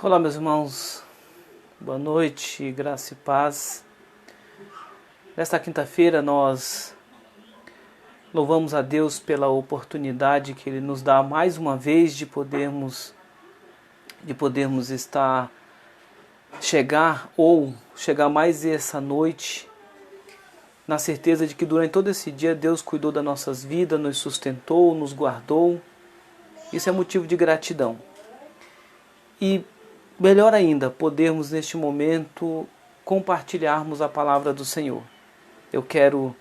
Olá, meus irmãos, boa noite, graça e paz. Nesta quinta-feira nós louvamos a Deus pela oportunidade que Ele nos dá mais uma vez de podermos chegar mais essa noite, na certeza de que durante todo esse dia Deus cuidou das nossas vidas, nos sustentou, nos guardou. Isso é motivo de gratidão. E melhor ainda, podermos neste momento compartilharmos a palavra do Senhor. Eu quero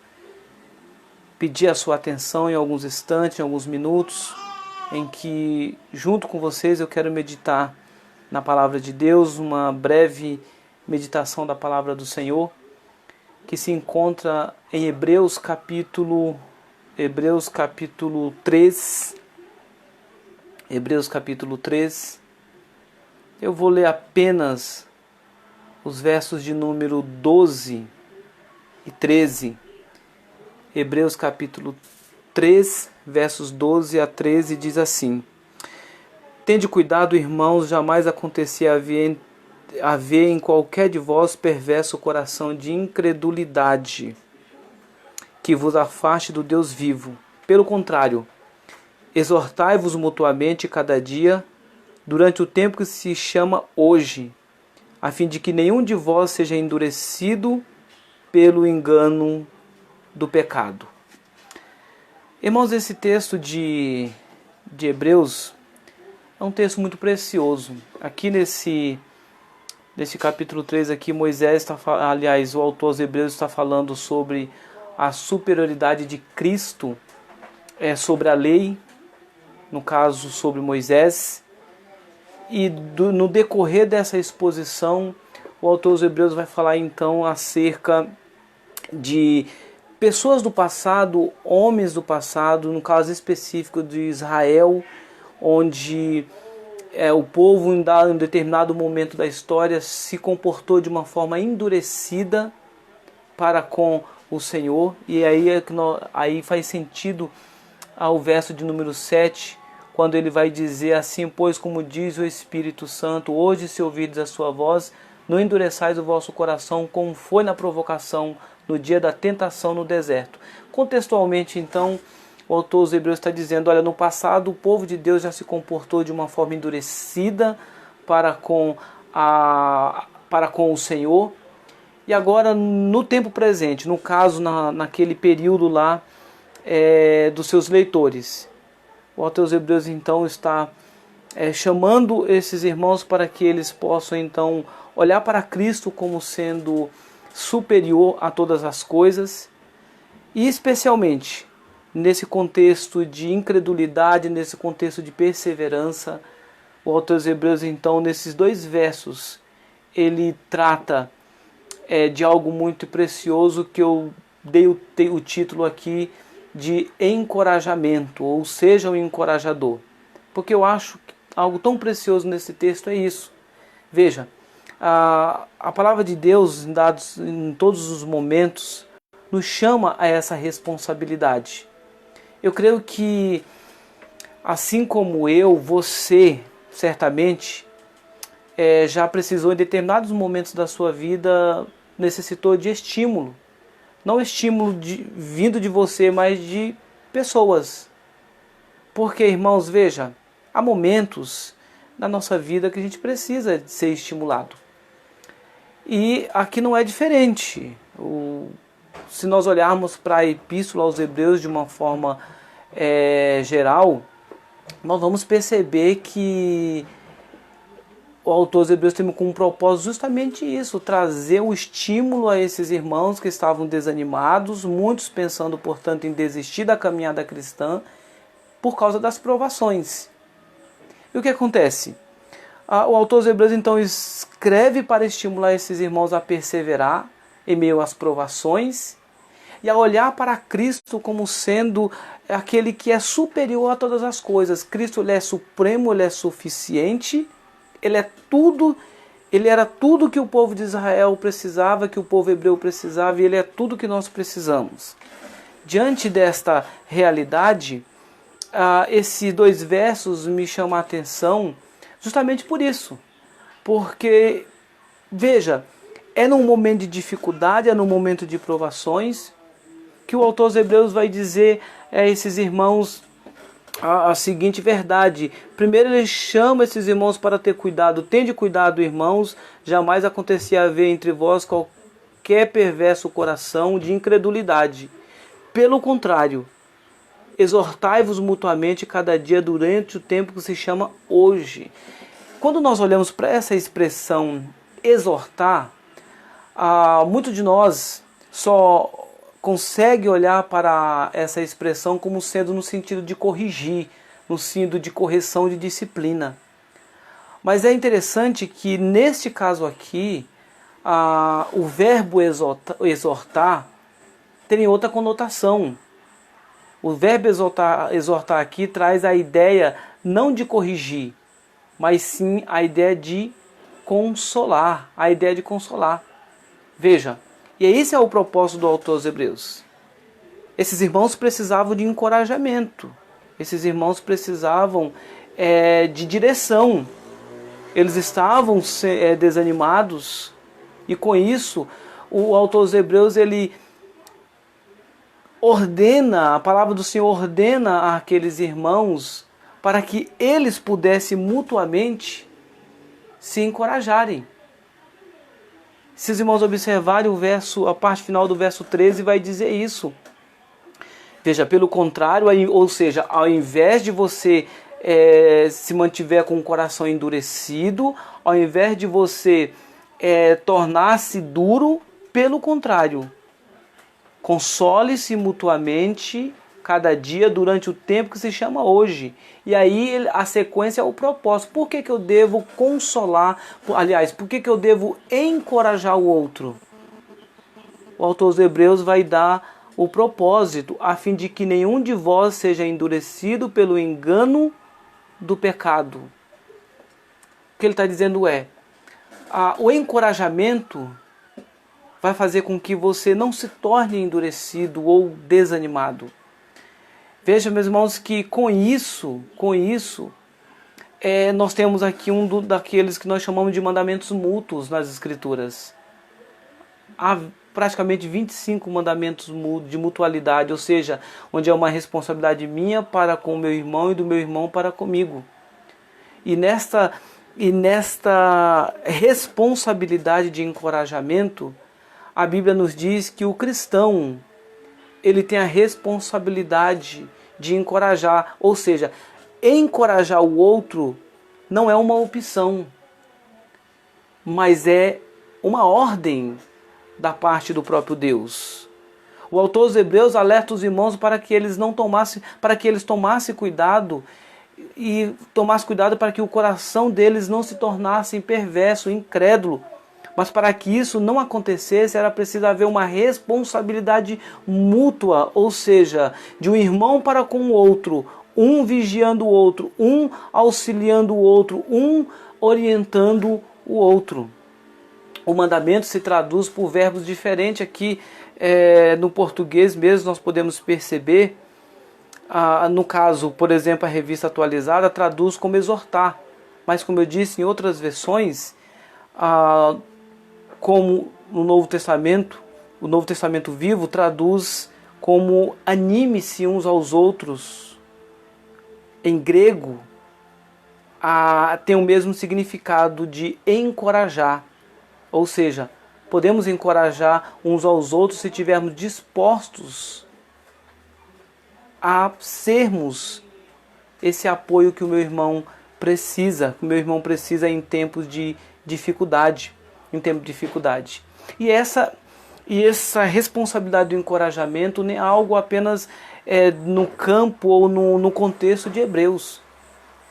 pedir a sua atenção em alguns instantes, em alguns minutos, em que junto com vocês eu quero meditar na palavra de Deus, uma breve meditação da palavra do Senhor, que se encontra em Hebreus capítulo 3. Hebreus capítulo 3. Eu vou ler apenas os versos de número 12 e 13. Hebreus capítulo 3, versos 12 a 13, diz assim: Tende cuidado, irmãos, jamais acontecia haver em qualquer de vós perverso coração de incredulidade, que vos afaste do Deus vivo. Pelo contrário, exortai-vos mutuamente cada dia, durante o tempo que se chama hoje, a fim de que nenhum de vós seja endurecido pelo engano do pecado. Irmãos, esse texto de Hebreus é um texto muito precioso. Aqui nesse capítulo 3 aqui, o autor aos Hebreus está falando sobre a superioridade de Cristo sobre a lei, no caso sobre Moisés. E no decorrer dessa exposição, o autor dos Hebreus vai falar então acerca de pessoas do passado, homens do passado, no caso específico de Israel, onde o povo em um determinado momento da história se comportou de uma forma endurecida para com o Senhor. E aí faz sentido ao verso de número 7, quando ele vai dizer assim: pois como diz o Espírito Santo, hoje se ouvirdes a sua voz, não endureçais o vosso coração, como foi na provocação, no dia da tentação no deserto. Contextualmente, então, o autor dos Hebreus está dizendo: olha, no passado o povo de Deus já se comportou de uma forma endurecida para com o Senhor, e agora no tempo presente, no caso naquele período lá dos seus leitores, o autor dos Hebreus então está chamando esses irmãos para que eles possam então olhar para Cristo como sendo superior a todas as coisas, e especialmente nesse contexto de incredulidade, nesse contexto de perseverança. O autor dos Hebreus então, nesses dois versos, ele trata de algo muito precioso, que eu dei o título aqui de encorajamento, ou seja, um encorajador. Porque eu acho que algo tão precioso nesse texto é isso. Veja, a palavra de Deus, dados em todos os momentos, nos chama a essa responsabilidade. Eu creio que, assim como você, certamente, já precisou em determinados momentos da sua vida, necessitou de estímulo. Não estímulo vindo de você, mas de pessoas. Porque, irmãos, veja, há momentos na nossa vida que a gente precisa de ser estimulado. E aqui não é diferente. Se nós olharmos para a Epístola aos Hebreus de uma forma geral, nós vamos perceber que o autor dos Hebreus tem como propósito justamente isso: trazer o estímulo a esses irmãos que estavam desanimados, muitos pensando, portanto, em desistir da caminhada cristã por causa das provações. E o que acontece? O autor dos Hebreus então escreve para estimular esses irmãos a perseverar em meio às provações e a olhar para Cristo como sendo aquele que é superior a todas as coisas. Cristo, ele é supremo, ele é suficiente, ele era tudo que o povo de Israel precisava, que o povo hebreu precisava, e ele é tudo que nós precisamos. Diante desta realidade, esses dois versos me chamam a atenção justamente por isso. Porque, veja, é num momento de dificuldade, é num momento de provações, que o autor aos Hebreus vai dizer a esses irmãos a seguinte verdade. Primeiro ele chama esses irmãos para ter cuidado. Tende cuidado, irmãos, jamais acontecia haver entre vós qualquer perverso coração de incredulidade. Pelo contrário, exortai-vos mutuamente cada dia durante o tempo que se chama hoje. Quando nós olhamos para essa expressão exortar, muitos de nós só consegue olhar para essa expressão como sendo no sentido de corrigir, no sentido de correção de disciplina. Mas é interessante que neste caso aqui, o verbo exortar tem outra conotação. O verbo exortar aqui traz a ideia não de corrigir, mas sim a ideia de consolar, a ideia de consolar. Veja, e esse é o propósito do autor aos Hebreus. Esses irmãos precisavam de encorajamento. Esses irmãos precisavam de direção. Eles estavam desanimados. E com isso, o autor aos Hebreus, ele ordena, a palavra do Senhor ordena àqueles irmãos para que eles pudessem mutuamente se encorajarem. Se os irmãos observarem a parte final do verso 13 vai dizer isso. Veja, pelo contrário, ou seja, ao invés de você se mantiver com o coração endurecido, ao invés de você tornar-se duro, pelo contrário, console-se mutuamente cada dia durante o tempo que se chama hoje. E aí a sequência é o propósito. Por que eu devo consolar? Aliás, por que eu devo encorajar o outro? O autor aos Hebreus vai dar o propósito, a fim de que nenhum de vós seja endurecido pelo engano do pecado. O que ele está dizendo é, o encorajamento vai fazer com que você não se torne endurecido ou desanimado. Veja, meus irmãos, que com isso, nós temos aqui daqueles que nós chamamos de mandamentos mútuos nas Escrituras. Há praticamente 25 mandamentos de mutualidade, ou seja, onde é uma responsabilidade minha para com o meu irmão e do meu irmão para comigo. E nesta responsabilidade de encorajamento, a Bíblia nos diz que o cristão, ele tem a responsabilidade de encorajar, ou seja, encorajar o outro não é uma opção, mas é uma ordem da parte do próprio Deus. O autor aos Hebreus alerta os irmãos para que eles tomassem cuidado e tomassem cuidado para que o coração deles não se tornasse perverso, incrédulo. Mas para que isso não acontecesse, era preciso haver uma responsabilidade mútua, ou seja, de um irmão para com o outro, um vigiando o outro, um auxiliando o outro, um orientando o outro. O mandamento se traduz por verbos diferentes aqui, no português mesmo nós podemos perceber. No caso, por exemplo, a Revista Atualizada traduz como exortar, mas como eu disse em outras versões, como no Novo Testamento, o Novo Testamento Vivo traduz como anime-se uns aos outros. Em grego, tem o mesmo significado de encorajar. Ou seja, podemos encorajar uns aos outros se estivermos dispostos a sermos esse apoio que o meu irmão precisa, em tempos de dificuldade. E essa responsabilidade do encorajamento não é algo apenas no campo ou no contexto de Hebreus.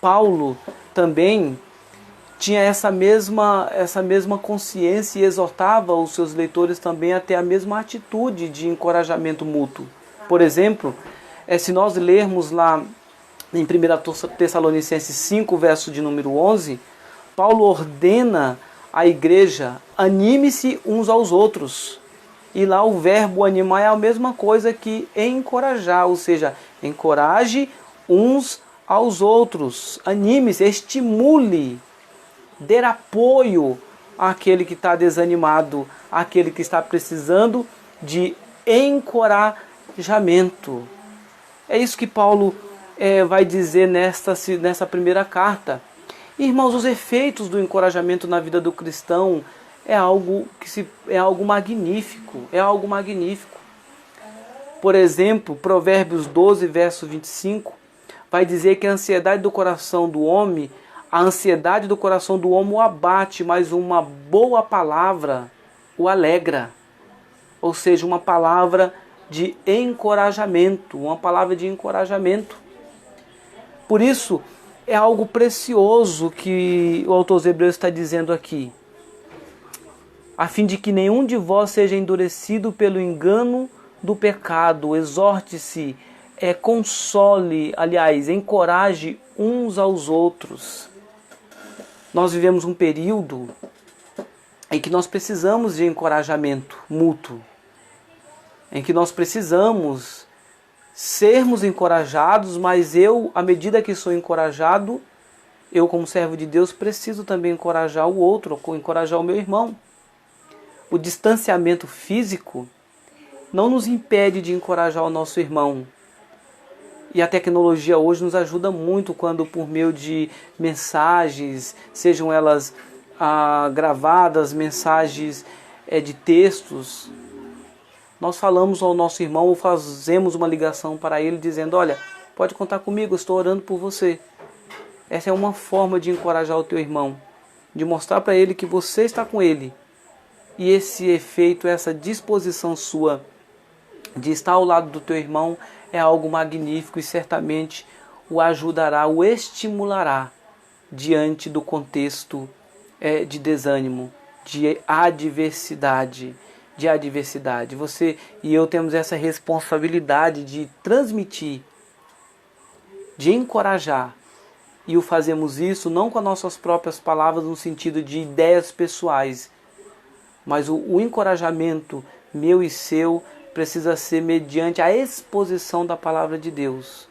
Paulo também tinha essa mesma consciência e exortava os seus leitores também a ter a mesma atitude de encorajamento mútuo. Por exemplo, se nós lermos lá em 1 Tessalonicenses 5, verso de número 11, Paulo ordena à igreja, anime-se uns aos outros. E lá o verbo animar é a mesma coisa que encorajar, ou seja, encoraje uns aos outros, anime-se, estimule dê apoio àquele que está desanimado, àquele que está precisando de encorajamento. É isso que Paulo vai dizer nessa primeira carta. Irmãos, os efeitos do encorajamento na vida do cristão é algo magnífico, é algo magnífico. Por exemplo, Provérbios 12, verso 25, vai dizer que a ansiedade do coração do homem o abate, mas uma boa palavra o alegra. Ou seja, uma palavra de encorajamento, Por isso, é algo precioso que o autor aos Hebreus está dizendo aqui. A fim de que nenhum de vós seja endurecido pelo engano do pecado, exorte-se, console, encoraje uns aos outros. Nós vivemos um período em que nós precisamos de encorajamento mútuo, em que nós precisamos sermos encorajados, mas à medida que sou encorajado, eu como servo de Deus preciso também encorajar o outro, encorajar o meu irmão. O distanciamento físico não nos impede de encorajar o nosso irmão. E a tecnologia hoje nos ajuda muito quando, por meio de mensagens, sejam elas gravadas, mensagens de textos, nós falamos ao nosso irmão ou fazemos uma ligação para ele dizendo: olha, pode contar comigo, eu estou orando por você. Essa é uma forma de encorajar o teu irmão, de mostrar para ele que você está com ele. E esse efeito, essa disposição sua de estar ao lado do teu irmão é algo magnífico e certamente o ajudará, o estimulará diante do contexto de desânimo, de adversidade. Você e eu temos essa responsabilidade de transmitir, de encorajar. E o fazemos isso não com as nossas próprias palavras no sentido de ideias pessoais, mas o encorajamento meu e seu precisa ser mediante a exposição da palavra de Deus,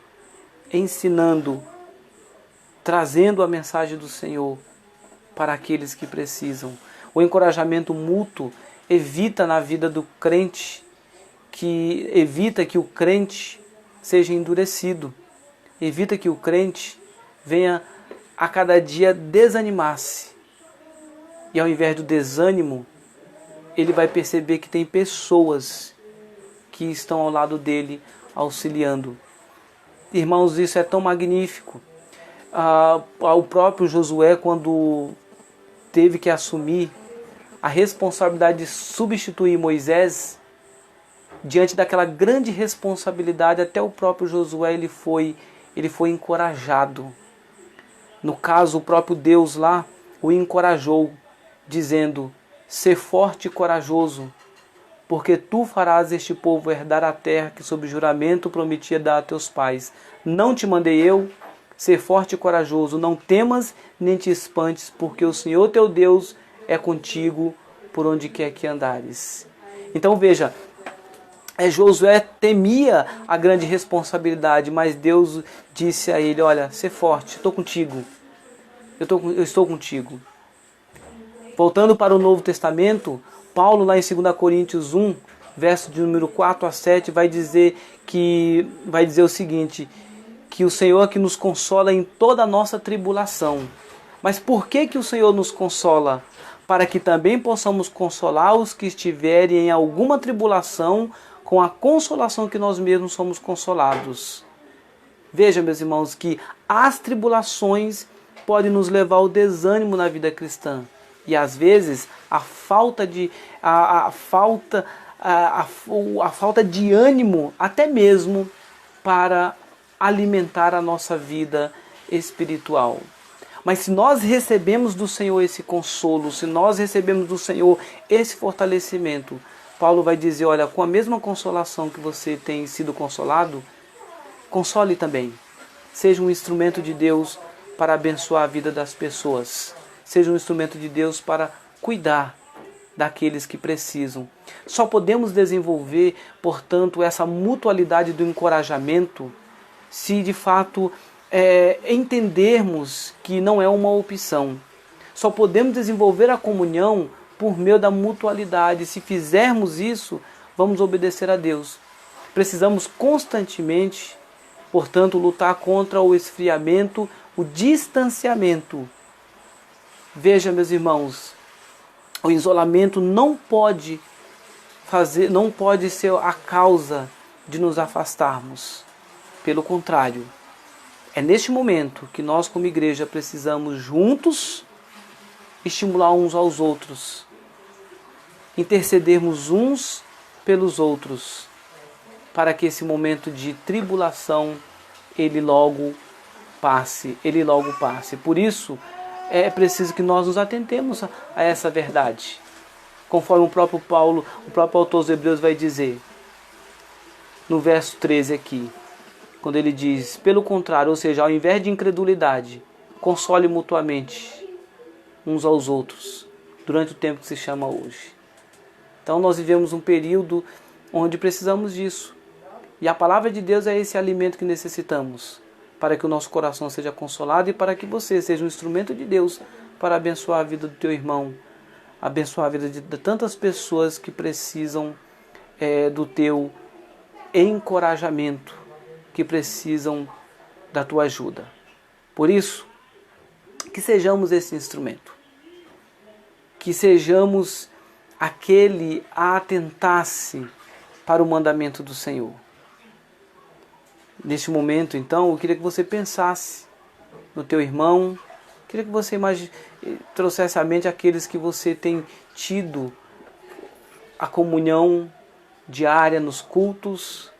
ensinando, trazendo a mensagem do Senhor para aqueles que precisam. O encorajamento mútuo evita na vida do crente, evita que o crente seja endurecido, evita que o crente venha a cada dia desanimar-se. E ao invés do desânimo, ele vai perceber que tem pessoas que estão ao lado dele auxiliando. Irmãos, isso é tão magnífico. O próprio Josué, quando teve que assumir a responsabilidade de substituir Moisés, diante daquela grande responsabilidade, até o próprio Josué ele foi encorajado. No caso, o próprio Deus lá o encorajou, dizendo: ser forte e corajoso, porque tu farás este povo herdar a terra que sob juramento prometia dar a teus pais. Não te mandei eu? Ser forte e corajoso, não temas nem te espantes, porque o Senhor teu Deus é contigo por onde quer que andares. Então veja, Josué temia a grande responsabilidade, mas Deus disse a ele: olha, ser forte, estou contigo, eu estou contigo. Voltando para o Novo Testamento, Paulo lá em 2 Coríntios 1, verso de número 4 a 7, vai dizer o seguinte: que o Senhor é que nos consola em toda a nossa tribulação. Mas por que o Senhor nos consola? Para que também possamos consolar os que estiverem em alguma tribulação com a consolação que nós mesmos somos consolados. Veja, meus irmãos, que as tribulações podem nos levar ao desânimo na vida cristã. E às vezes a falta de ânimo, até mesmo para alimentar a nossa vida espiritual. Mas se nós recebemos do Senhor esse consolo, se nós recebemos do Senhor esse fortalecimento, Paulo vai dizer: olha, com a mesma consolação que você tem sido consolado, console também. Seja um instrumento de Deus para abençoar a vida das pessoas. Seja um instrumento de Deus para cuidar daqueles que precisam. Só podemos desenvolver, portanto, essa mutualidade do encorajamento se de fato entendermos que não é uma opção. Só podemos desenvolver a comunhão por meio da mutualidade. Se fizermos isso, vamos obedecer a Deus. Precisamos constantemente, portanto, lutar contra o esfriamento, o distanciamento. Veja, meus irmãos, o isolamento não pode ser a causa de nos afastarmos. Pelo contrário, é neste momento que nós, como igreja, precisamos juntos estimular uns aos outros, intercedermos uns pelos outros, para que esse momento de tribulação ele logo passe. Por isso, é preciso que nós nos atentemos a essa verdade. Conforme o próprio Paulo, o próprio autor dos Hebreus vai dizer, no verso 13 aqui, quando ele diz, pelo contrário, ou seja, ao invés de incredulidade, console mutuamente uns aos outros, durante o tempo que se chama hoje. Então nós vivemos um período onde precisamos disso. E a palavra de Deus é esse alimento que necessitamos, para que o nosso coração seja consolado e para que você seja um instrumento de Deus para abençoar a vida do teu irmão, abençoar a vida de tantas pessoas que precisam do teu encorajamento, que precisam da tua ajuda. Por isso, que sejamos esse instrumento, que sejamos aquele a atentar-se para o mandamento do Senhor. Neste momento, então, eu queria que você pensasse no teu irmão, queria que você trouxesse à mente aqueles que você tem tido a comunhão diária nos cultos,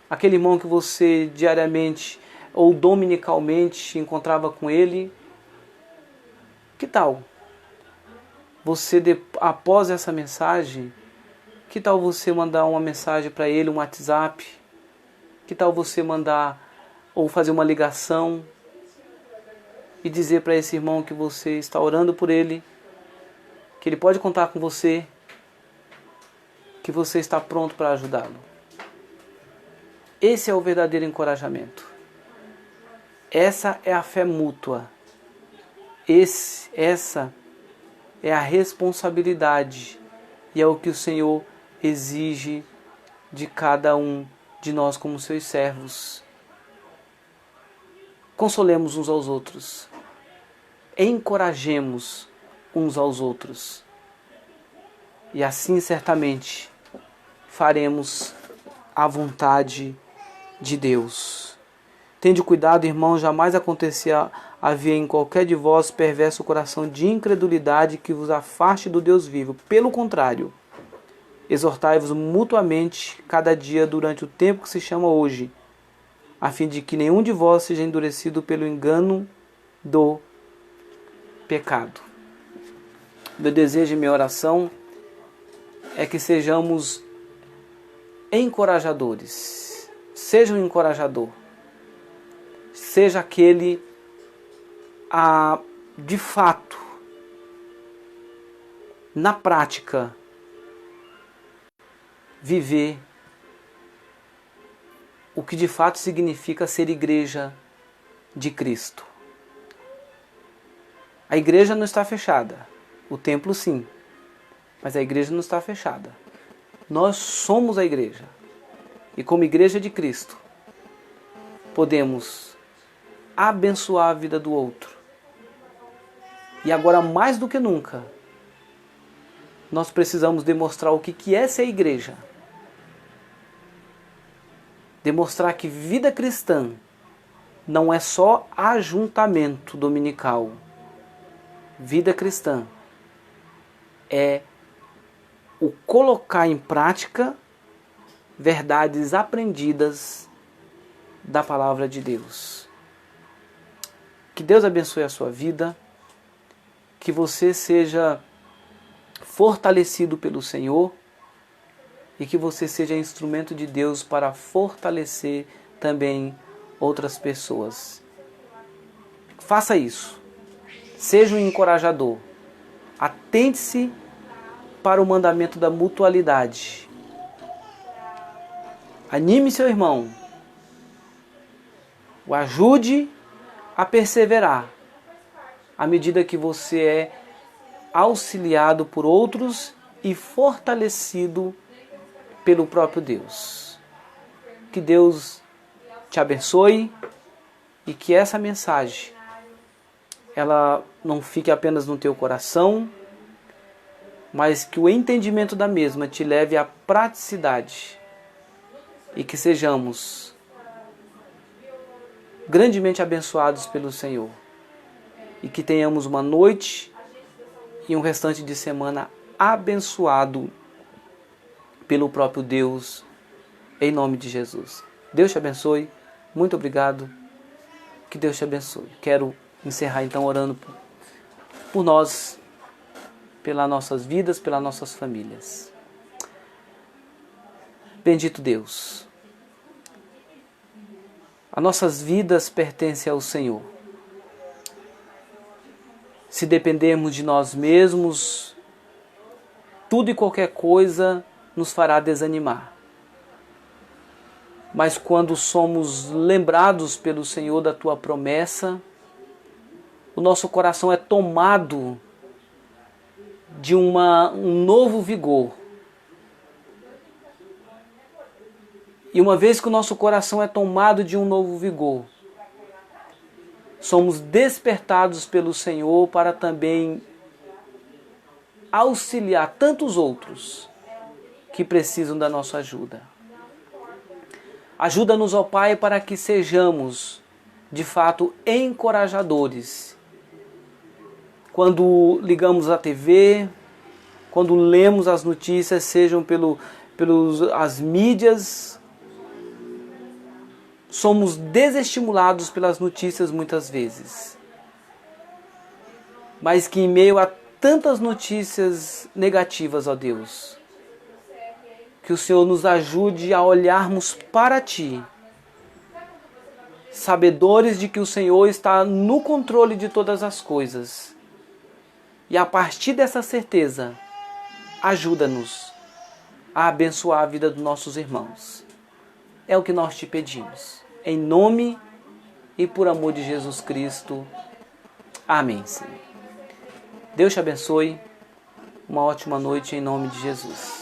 aquele irmão que você diariamente ou dominicalmente encontrava com ele. Que tal você, após essa mensagem, que tal você mandar uma mensagem para ele, um WhatsApp? Que tal você mandar ou fazer uma ligação e dizer para esse irmão que você está orando por ele, que ele pode contar com você, que você está pronto para ajudá-lo? Esse é o verdadeiro encorajamento. Essa é a fé mútua. Essa é a responsabilidade e é o que o Senhor exige de cada um de nós como seus servos. Consolemos uns aos outros. Encorajemos uns aos outros. E assim certamente faremos a vontade de Deus. Tende cuidado, irmão, jamais havia em qualquer de vós perverso coração de incredulidade que vos afaste do Deus vivo. Pelo contrário, exortai-vos mutuamente cada dia durante o tempo que se chama hoje, a fim de que nenhum de vós seja endurecido pelo engano do pecado. Meu desejo e minha oração é que sejamos encorajadores. Seja um encorajador. Seja aquele a, de fato, na prática, viver o que de fato significa ser igreja de Cristo. A igreja não está fechada. O templo sim, mas a igreja não está fechada. Nós somos a igreja. E como igreja de Cristo, podemos abençoar a vida do outro. E agora, mais do que nunca, nós precisamos demonstrar o que é ser igreja. Demonstrar que vida cristã não é só ajuntamento dominical. Vida cristã é o colocar em prática verdades aprendidas da palavra de Deus. Que Deus abençoe a sua vida, que você seja fortalecido pelo Senhor e que você seja instrumento de Deus para fortalecer também outras pessoas. Faça isso. Seja um encorajador. Atente-se para o mandamento da mutualidade. Anime seu irmão. O ajude a perseverar. à medida que você é auxiliado por outros e fortalecido pelo próprio Deus. Que Deus te abençoe e que essa mensagem ela não fique apenas no teu coração, mas que o entendimento da mesma te leve à praticidade e que sejamos grandemente abençoados pelo Senhor e que tenhamos uma noite e um restante de semana abençoado pelo próprio Deus, em nome de Jesus. Deus te abençoe, muito obrigado, que Deus te abençoe. Quero encerrar então orando por nós, pelas nossas vidas, pelas nossas famílias. Bendito Deus, as nossas vidas pertencem ao Senhor. Se dependermos de nós mesmos, tudo e qualquer coisa nos fará desanimar. Mas quando somos lembrados pelo Senhor da tua promessa, o nosso coração é tomado de um novo vigor. E uma vez que o nosso coração é tomado de um novo vigor, somos despertados pelo Senhor para também auxiliar tantos outros que precisam da nossa ajuda. Ajuda-nos, ó Pai, para que sejamos, de fato, encorajadores. Quando ligamos a TV, quando lemos as notícias, sejam pelas mídias, somos desestimulados pelas notícias muitas vezes. Mas que em meio a tantas notícias negativas, ó Deus, que o Senhor nos ajude a olharmos para Ti, sabedores de que o Senhor está no controle de todas as coisas. E a partir dessa certeza, ajuda-nos a abençoar a vida dos nossos irmãos. É o que nós te pedimos. Em nome e por amor de Jesus Cristo. Amém, Senhor. Deus te abençoe. Uma ótima noite em nome de Jesus.